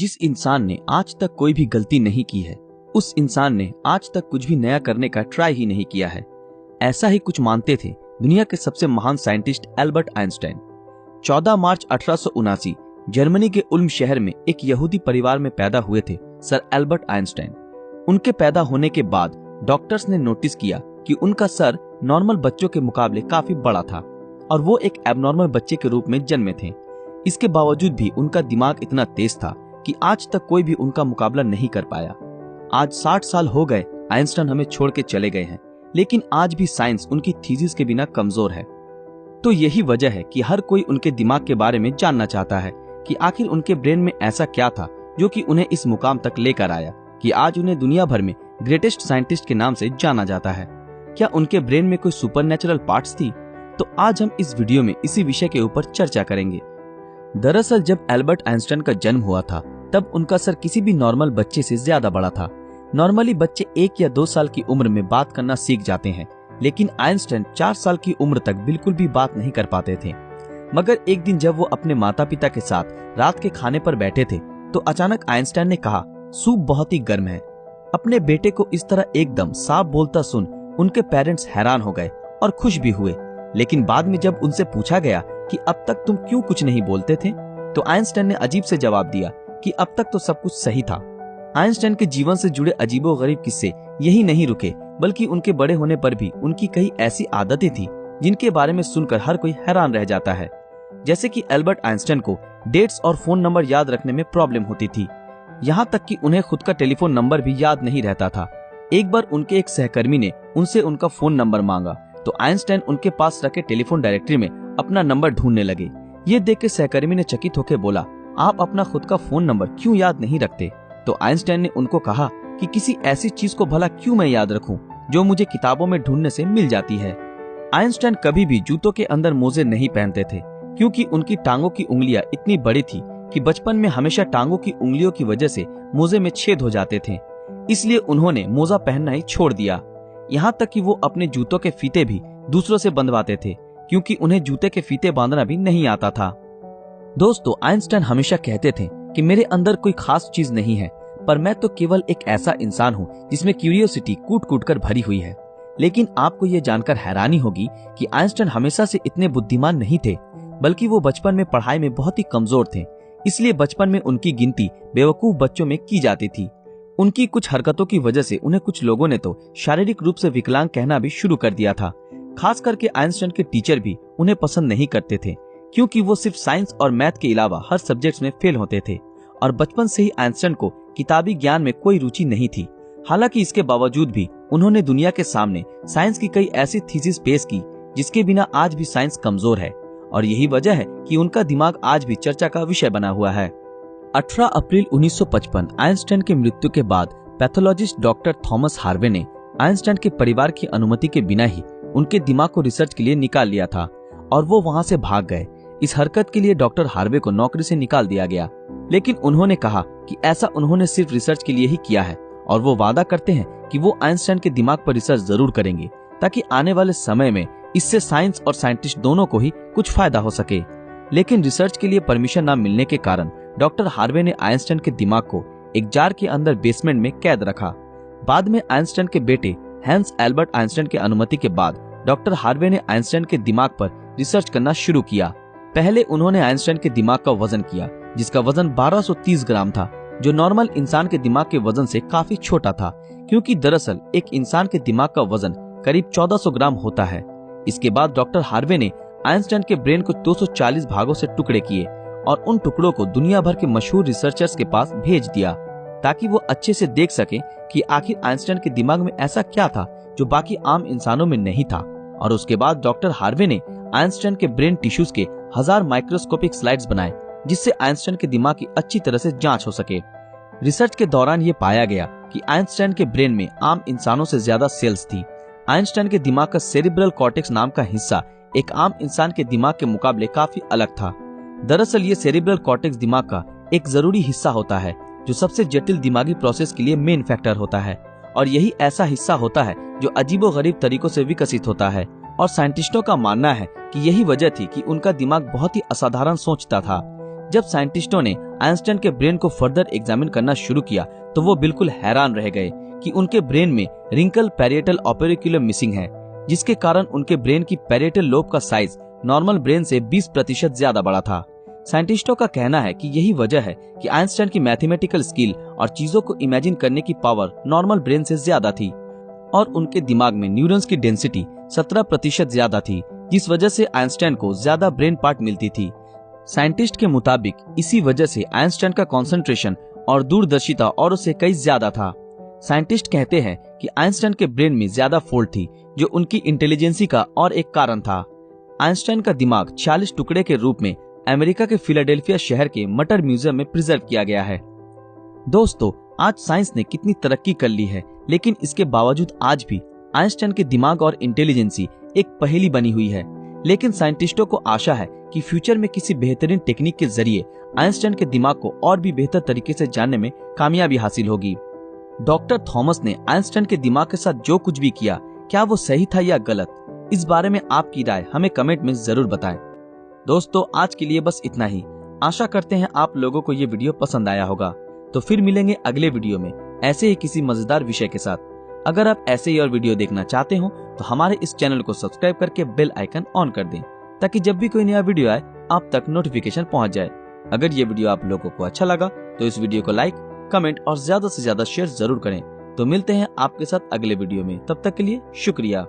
जिस इंसान ने आज तक कोई भी गलती नहीं की है, उस इंसान ने आज तक कुछ भी नया करने का ट्राई ही नहीं किया है। ऐसा ही कुछ मानते थे दुनिया के सबसे महान साइंटिस्ट एल्बर्ट आइंस्टाइन। 14 मार्च 1879 जर्मनी के उल्म शहर में एक यहूदी परिवार में पैदा हुए थे सर एल्बर्ट आइंस्टाइन। उनके पैदा होने के बाद डॉक्टर्स ने नोटिस किया कि उनका सर नॉर्मल बच्चों के मुकाबले काफी बड़ा था और वो एक एबनॉर्मल बच्चे के रूप में जन्मे थे। इसके बावजूद भी उनका दिमाग इतना तेज था कि आज तक कोई भी उनका मुकाबला नहीं कर पाया। आज 60 साल हो गए आइंस्टाइन हमें छोड़ के चले गए हैं, लेकिन आज भी साइंस उनकी थीसिस के बिना कमजोर है। तो यही वजह है कि हर कोई उनके दिमाग के बारे में जानना चाहता है कि आखिर उनके ब्रेन में ऐसा क्या था जो कि उन्हें इस मुकाम तक लेकर आया कि आज उन्हें दुनिया भर में ग्रेटेस्ट साइंटिस्ट के नाम से जाना जाता है। क्या उनके ब्रेन में कोई सुपरनैचुरल पार्ट्स थी? तो आज हम इस वीडियो में इसी विषय के ऊपर चर्चा करेंगे। दरअसल जब एल्बर्ट आइंस्टाइन का जन्म हुआ था तब उनका सर किसी भी नॉर्मल बच्चे से ज्यादा बड़ा था। नॉर्मली बच्चे 1 या 2 साल की उम्र में बात करना सीख जाते हैं, लेकिन आइंस्टाइन 4 साल की उम्र तक बिल्कुल भी बात नहीं कर पाते थे। मगर एक दिन जब वो अपने माता पिता के साथ रात के खाने पर बैठे थे तो अचानक आइंस्टाइन ने कहा, सूप बहुत ही गर्म है। अपने बेटे को इस तरह एकदम साफ बोलता सुन उनके पेरेंट्स हैरान हो गए और खुश भी हुए। लेकिन बाद में जब उनसे पूछा गया कि अब तक तुम क्यों कुछ नहीं बोलते थे, तो आइंस्टाइन ने अजीब से जवाब दिया कि अब तक तो सब कुछ सही था। आइंस्टाइन के जीवन से जुड़े अजीबोगरीब किस्से यही नहीं रुके, बल्कि उनके बड़े होने पर भी उनकी कई ऐसी आदतें थी जिनके बारे में सुनकर हर कोई हैरान रह जाता है। जैसे कि एल्बर्ट आइंस्टाइन को डेट्स और फोन नंबर याद रखने में प्रॉब्लम होती थी, यहाँ तक कि उन्हें खुद का टेलीफोन नंबर भी याद नहीं रहता था। एक बार उनके एक सहकर्मी ने उनसे उनका फोन नंबर मांगा तो आइंस्टाइन उनके पास रखे टेलीफोन डायरेक्टरी में अपना नंबर ढूंढने लगे। ये देख के सहकर्मी ने चकित होकर बोला, आप अपना खुद का फोन नंबर क्यों याद नहीं रखते? तो आइंस्टाइन ने उनको कहा कि किसी ऐसी चीज को भला क्यों मैं याद रखूं जो मुझे किताबों में ढूंढने से मिल जाती है। आइंस्टाइन कभी भी जूतों के अंदर मोजे नहीं पहनते थे, क्योंकि उनकी टांगों की उंगलियां इतनी बड़ी थी कि बचपन में हमेशा टांगों की उंगलियों की वजह से मोजे में छेद हो जाते थे। इसलिए उन्होंने मोजा पहनना ही छोड़ दिया। यहाँ तक कि वो अपने जूतों के फीते भी दूसरों से बंधवाते थे, क्योंकि उन्हें जूते के फीते बांधना भी नहीं आता था। दोस्तों, आइंस्टाइन हमेशा कहते थे कि मेरे अंदर कोई खास चीज नहीं है, पर मैं तो केवल एक ऐसा इंसान हूँ जिसमें क्यूरियोसिटी कूट कूट कर भरी हुई है। लेकिन आपको ये जानकर हैरानी होगी कि आइंस्टाइन हमेशा से इतने बुद्धिमान नहीं थे, बल्कि वो बचपन में पढ़ाई में बहुत ही कमजोर थे। इसलिए बचपन में उनकी गिनती बेवकूफ बच्चों में की जाती थी। उनकी कुछ हरकतों की वजह से उन्हें कुछ लोगों ने तो शारीरिक रूप से विकलांग कहना भी शुरू कर दिया था। खास करके आइंस्टाइन के टीचर भी उन्हें पसंद नहीं करते थे, क्योंकि वो सिर्फ साइंस और मैथ के अलावा हर सब्जेक्ट्स में फेल होते थे और बचपन से ही आइंस्टाइन को किताबी ज्ञान में कोई रुचि नहीं थी। हालांकि इसके बावजूद भी उन्होंने दुनिया के सामने साइंस की कई ऐसी थीसिस पेश की जिसके बिना आज भी साइंस कमजोर है, और यही वजह है कि उनका दिमाग आज भी चर्चा का विषय बना हुआ है। 18 अप्रैल 1955 आइंस्टाइन की मृत्यु के बाद पैथोलॉजिस्ट डॉक्टर थॉमस हार्वे ने आइंस्टाइन के परिवार की अनुमति के बिना ही उनके दिमाग को रिसर्च के लिए निकाल लिया था और वो वहां से भाग गए। इस हरकत के लिए डॉक्टर हार्वे को नौकरी से निकाल दिया गया, लेकिन उन्होंने कहा कि ऐसा उन्होंने सिर्फ रिसर्च के लिए ही किया है और वो वादा करते हैं कि वो आइंस्टाइन के दिमाग पर रिसर्च जरूर करेंगे, ताकि आने वाले समय में इससे साइंस और साइंटिस्ट दोनों को ही कुछ फायदा हो सके। लेकिन रिसर्च के लिए परमिशन न मिलने के कारण डॉक्टर हार्वे ने आइंस्टाइन के दिमाग को एक जार के अंदर बेसमेंट में कैद रखा। बाद में आइंस्टाइन के बेटे हैंस एल्बर्ट आइंस्टाइन की अनुमति के बाद डॉक्टर हार्वे ने आइंस्टाइन के दिमाग पर रिसर्च करना शुरू किया। पहले उन्होंने आइंस्टाइन के दिमाग का वजन किया, जिसका वजन 1230 ग्राम था, जो नॉर्मल इंसान के दिमाग के वजन से काफी छोटा था, क्योंकि दरअसल एक इंसान के दिमाग का वजन करीब 1400 ग्राम होता है। इसके बाद डॉक्टर हार्वे ने आइंस्टाइन के ब्रेन को 240 भागों से टुकड़े किए और उन टुकड़ों को दुनिया भर के मशहूर रिसर्चर्स के पास भेज दिया, ताकि वो अच्छे से देख सके कि आखिर आइंस्टाइन के दिमाग में ऐसा क्या था जो बाकी आम इंसानों में नहीं था। और उसके बाद डॉक्टर हार्वे ने आइंस्टाइन के ब्रेन टिश्यूज के 1000 माइक्रोस्कोपिक स्लाइड्स बनाए, जिससे आइंस्टाइन के दिमाग की अच्छी तरह से जांच हो सके। रिसर्च के दौरान ये पाया गया कि आइंस्टाइन के ब्रेन में आम इंसानों से ज्यादा सेल्स थी। आइंस्टाइन के दिमाग का सेरिब्रल कॉर्टेक्स नाम का हिस्सा एक आम इंसान के दिमाग के मुकाबले काफी अलग था। दरअसल ये सेरिब्रल कॉर्टेक्स दिमाग का एक जरूरी हिस्सा होता है जो सबसे जटिल दिमागी प्रोसेस के लिए मेन फैक्टर होता है, और यही ऐसा हिस्सा होता है जो अजीबोगरीब तरीकों से विकसित होता है। और साइंटिस्टों का मानना है कि यही वजह थी कि उनका दिमाग बहुत ही असाधारण सोचता था। जब साइंटिस्टों ने आइंस्टाइन के ब्रेन को फर्दर एग्जामिन करना शुरू किया तो वो बिल्कुल हैरान रह गए कि उनके ब्रेन में रिंकल पैरिएटल ओपेरिकुलम मिसिंग है, जिसके कारण उनके ब्रेन की पैरिएटल लोब का साइज नॉर्मल ब्रेन से 20% ज्यादा बड़ा था। साइंटिस्टों का कहना है कि यही वजह है कि आइंस्टाइन की मैथमेटिकल स्किल और चीजों को इमेजिन करने की पावर नॉर्मल ब्रेन से ज्यादा थी और उनके दिमाग में न्यूरॉन्स की डेंसिटी 17% ज्यादा थी, जिस वजह से आइंस्टाइन को ज्यादा ब्रेन पार्ट मिलती थी। साइंटिस्ट के मुताबिक इसी वजह से आइंस्टाइन का कंसंट्रेशन और दूरदर्शिता और उससे कई ज्यादा था। साइंटिस्ट कहते हैं कि आइंस्टाइन के ब्रेन में ज्यादा फोल्ड थी, जो उनकी इंटेलिजेंसी का और एक कारण था। आइंस्टाइन का दिमाग 46 टुकड़े के रूप में अमेरिका के फिलाडेल्फिया शहर के मटर म्यूजियम में प्रिजर्व किया गया है। दोस्तों, आज साइंस ने कितनी तरक्की कर ली है, लेकिन इसके बावजूद आज भी आइंस्टाइन के दिमाग और इंटेलिजेंसी एक पहेली बनी हुई है। लेकिन साइंटिस्टों को आशा है कि फ्यूचर में किसी बेहतरीन टेक्निक के जरिए आइंस्टाइन के दिमाग को और भी बेहतर तरीके से जानने में कामयाबी हासिल होगी। डॉक्टर थॉमस ने आइंस्टाइन के दिमाग के साथ जो कुछ भी किया, क्या वो सही था या गलत? इस बारे में आपकी राय हमें कमेंट में जरूर बताएं। दोस्तों, आज के लिए बस इतना ही। आशा करते हैं आप लोगों को ये वीडियो पसंद आया होगा। तो फिर मिलेंगे अगले वीडियो में ऐसे ही किसी मजेदार विषय के साथ। अगर आप ऐसे ही और वीडियो देखना चाहते हो तो हमारे इस चैनल को सब्सक्राइब करके बेल आइकन ऑन कर दें, ताकि जब भी कोई नया वीडियो आए आप तक नोटिफिकेशन पहुंच जाए। अगर ये वीडियो आप लोगों को अच्छा लगा तो इस वीडियो को लाइक, कमेंट और ज्यादा से ज्यादा शेयर जरूर करें। तो मिलते हैं आपके साथ अगले वीडियो में, तब तक के लिए शुक्रिया।